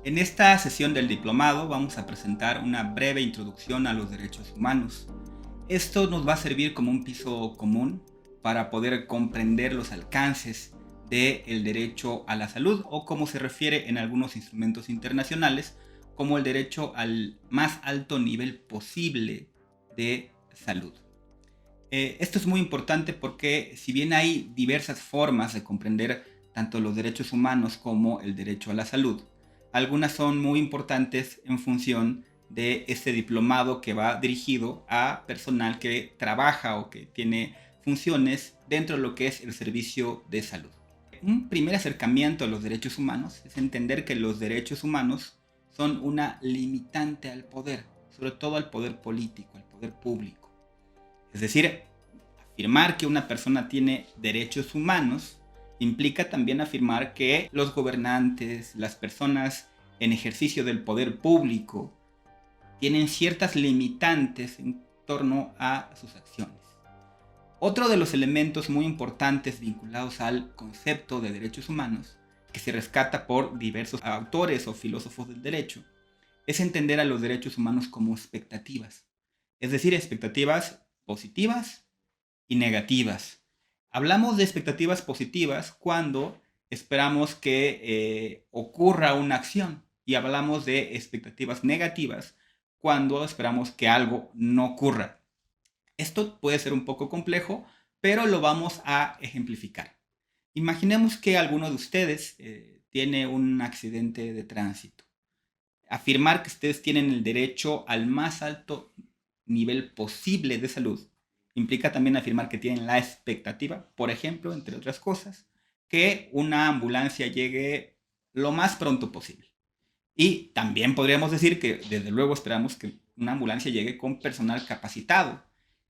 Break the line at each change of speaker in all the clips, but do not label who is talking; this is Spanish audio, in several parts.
En esta sesión del diplomado vamos a presentar una breve introducción a los derechos humanos. Esto nos va a servir como un piso común para poder comprender los alcances del derecho a la salud o como se refiere en algunos instrumentos internacionales como el derecho al más alto nivel posible de salud. Esto es muy importante porque si bien hay diversas formas de comprender tanto los derechos humanos como el derecho a la salud, algunas son muy importantes en función de este diplomado que va dirigido a personal que trabaja o que tiene funciones dentro de lo que es el servicio de salud. Un primer acercamiento a los derechos humanos es entender que los derechos humanos son una limitante al poder, sobre todo al poder político, al poder público. Es decir, afirmar que una persona tiene derechos humanos implica también afirmar que los gobernantes, las personas en ejercicio del poder público, tienen ciertas limitantes en torno a sus acciones. Otro de los elementos muy importantes vinculados al concepto de derechos humanos, que se rescata por diversos autores o filósofos del derecho, es entender a los derechos humanos como expectativas, es decir, expectativas positivas y negativas. Hablamos de expectativas positivas cuando esperamos que ocurra una acción y hablamos de expectativas negativas cuando esperamos que algo no ocurra. Esto puede ser un poco complejo, pero lo vamos a ejemplificar. Imaginemos que alguno de ustedes tiene un accidente de tránsito. Afirmar que ustedes tienen el derecho al más alto nivel posible de salud implica también afirmar que tienen la expectativa, por ejemplo, entre otras cosas, que una ambulancia llegue lo más pronto posible. Y también podríamos decir que desde luego esperamos que una ambulancia llegue con personal capacitado,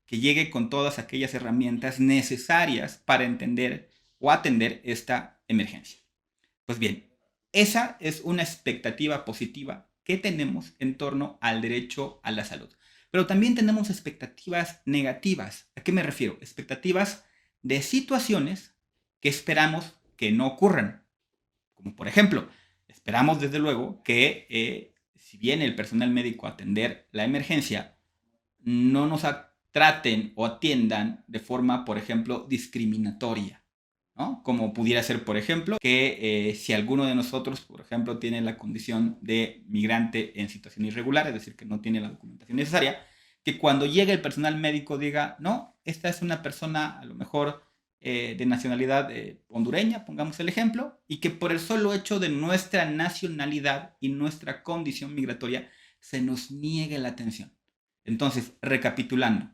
que llegue con todas aquellas herramientas necesarias para entender o atender esta emergencia. Pues bien, esa es una expectativa positiva que tenemos en torno al derecho a la salud. Pero también tenemos expectativas negativas. ¿A qué me refiero? Expectativas de situaciones que esperamos que no ocurran. Como por ejemplo, esperamos desde luego que si viene el personal médico a atender la emergencia, no nos traten o atiendan de forma, por ejemplo, discriminatoria, ¿no? Como pudiera ser, por ejemplo, que si alguno de nosotros, por ejemplo, tiene la condición de migrante en situación irregular, es decir, que no tiene la documentación necesaria, que cuando llegue el personal médico diga, no, esta es una persona a lo mejor de nacionalidad hondureña, pongamos el ejemplo, y que por el solo hecho de nuestra nacionalidad y nuestra condición migratoria se nos niegue la atención. Entonces, recapitulando,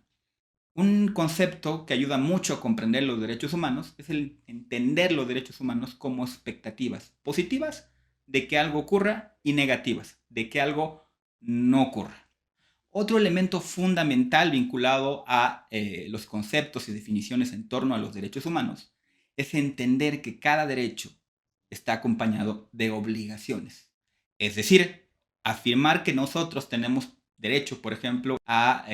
un concepto que ayuda mucho a comprender los derechos humanos es el entender los derechos humanos como expectativas positivas de que algo ocurra y negativas de que algo no ocurra. Otro elemento fundamental vinculado a los conceptos y definiciones en torno a los derechos humanos es entender que cada derecho está acompañado de obligaciones. Es decir, afirmar que nosotros tenemos derecho, por ejemplo, a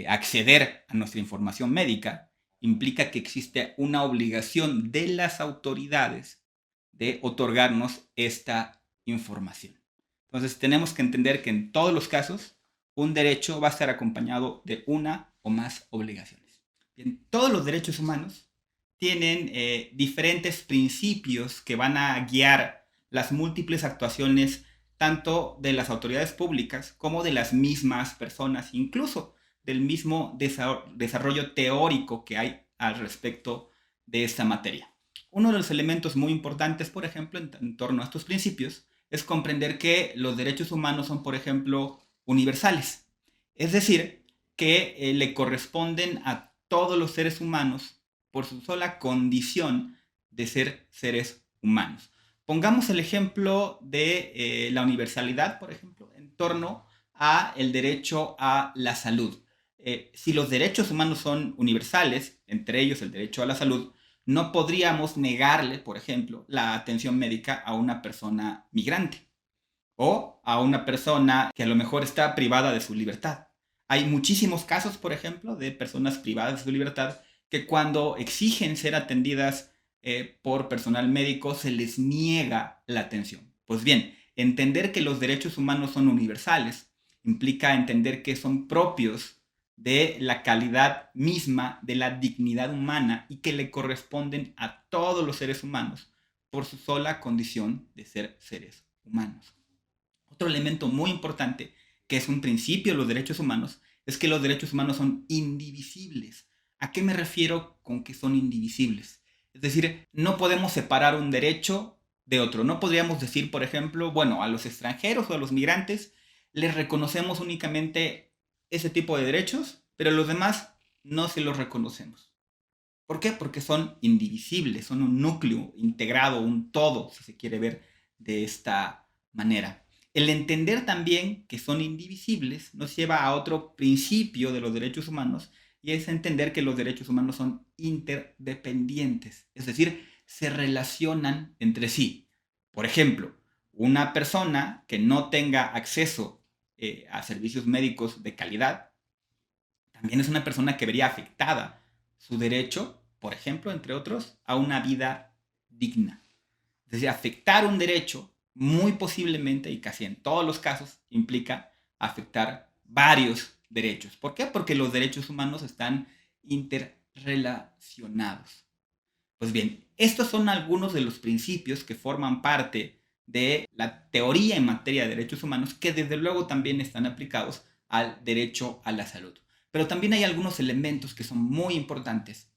acceder a nuestra información médica implica que existe una obligación de las autoridades de otorgarnos esta información. Entonces tenemos que entender que en todos los casos un derecho va a estar acompañado de una o más obligaciones. Bien, todos los derechos humanos tienen diferentes principios que van a guiar las múltiples actuaciones tanto de las autoridades públicas como de las mismas personas, incluso del mismo desarrollo teórico que hay al respecto de esta materia. Uno de los elementos muy importantes, por ejemplo, en torno a estos principios, es comprender que los derechos humanos son, por ejemplo, universales. Es decir, que le corresponden a todos los seres humanos por su sola condición de ser seres humanos. Pongamos el ejemplo de la universalidad, por ejemplo, en torno a el derecho a la salud. Si los derechos humanos son universales, entre ellos el derecho a la salud, no podríamos negarle, por ejemplo, la atención médica a una persona migrante o a una persona que a lo mejor está privada de su libertad. Hay muchísimos casos, por ejemplo, de personas privadas de su libertad que cuando exigen ser atendidas por personal médico se les niega la atención. Pues bien, entender que los derechos humanos son universales implica entender que son propios de la calidad misma de la dignidad humana y que le corresponden a todos los seres humanos por su sola condición de ser seres humanos. Otro elemento muy importante, que es un principio de los derechos humanos, es que los derechos humanos son indivisibles. ¿A qué me refiero con que son indivisibles? Es decir, no podemos separar un derecho de otro. No podríamos decir, por ejemplo, bueno, a los extranjeros o a los migrantes les reconocemos únicamente ese tipo de derechos, pero a los demás no se los reconocemos. ¿Por qué? Porque son indivisibles, son un núcleo integrado, un todo, si se quiere ver de esta manera. El entender también que son indivisibles nos lleva a otro principio de los derechos humanos, y es entender que los derechos humanos son interdependientes, es decir, se relacionan entre sí. Por ejemplo, una persona que no tenga acceso a servicios médicos de calidad, también es una persona que vería afectada su derecho, por ejemplo, entre otros, a una vida digna. Es decir, afectar un derecho muy posiblemente y casi en todos los casos implica afectar varios derechos. ¿Por qué? Porque los derechos humanos están interrelacionados. Pues bien, estos son algunos de los principios que forman parte de la teoría en materia de derechos humanos que desde luego también están aplicados al derecho a la salud. Pero también hay algunos elementos que son muy importantes,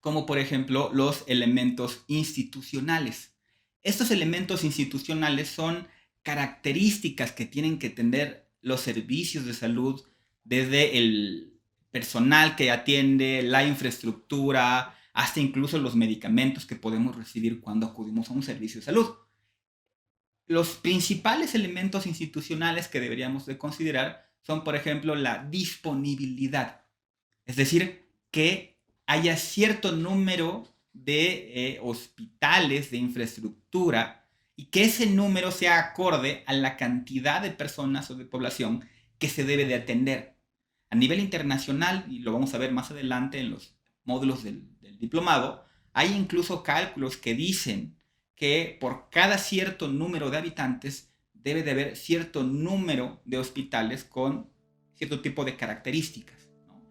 como por ejemplo los elementos institucionales. Estos elementos institucionales son características que tienen que tener los servicios de salud, desde el personal que atiende, la infraestructura, hasta incluso los medicamentos que podemos recibir cuando acudimos a un servicio de salud. Los principales elementos institucionales que deberíamos de considerar son, por ejemplo, la disponibilidad. Es decir, que haya cierto número de hospitales, de infraestructura, y que ese número sea acorde a la cantidad de personas o de población que se debe de atender. A nivel internacional, y lo vamos a ver más adelante en los módulos del diplomado, hay incluso cálculos que dicen que por cada cierto número de habitantes debe de haber cierto número de hospitales con cierto tipo de características, ¿no?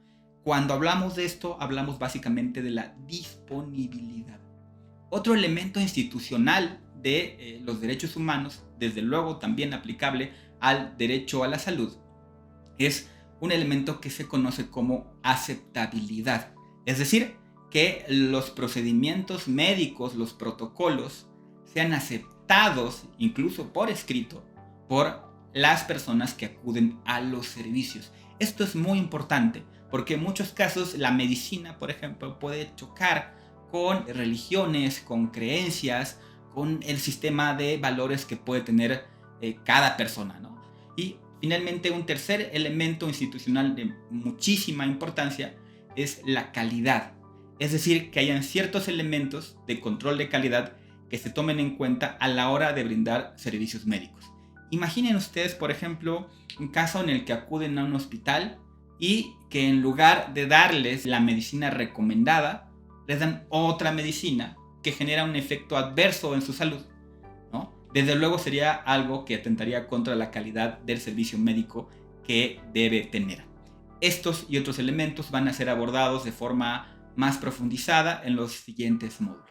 Cuando hablamos de esto, hablamos básicamente de la disponibilidad. Otro elemento institucional de los derechos humanos, desde luego también aplicable al derecho a la salud, es un elemento que se conoce como aceptabilidad. Es decir, que los procedimientos médicos, los protocolos, sean aceptados, incluso por escrito, por las personas que acuden a los servicios. Esto es muy importante porque en muchos casos la medicina, por ejemplo, puede chocar con religiones, con creencias, con el sistema de valores que puede tener cada persona, ¿no? Y finalmente, un tercer elemento institucional de muchísima importancia es la calidad. Es decir, que hayan ciertos elementos de control de calidad que se tomen en cuenta a la hora de brindar servicios médicos. Imaginen ustedes, por ejemplo, un caso en el que acuden a un hospital y que en lugar de darles la medicina recomendada, les dan otra medicina que genera un efecto adverso en su salud, ¿no? Desde luego sería algo que atentaría contra la calidad del servicio médico que debe tener. Estos y otros elementos van a ser abordados de forma más profundizada en los siguientes módulos.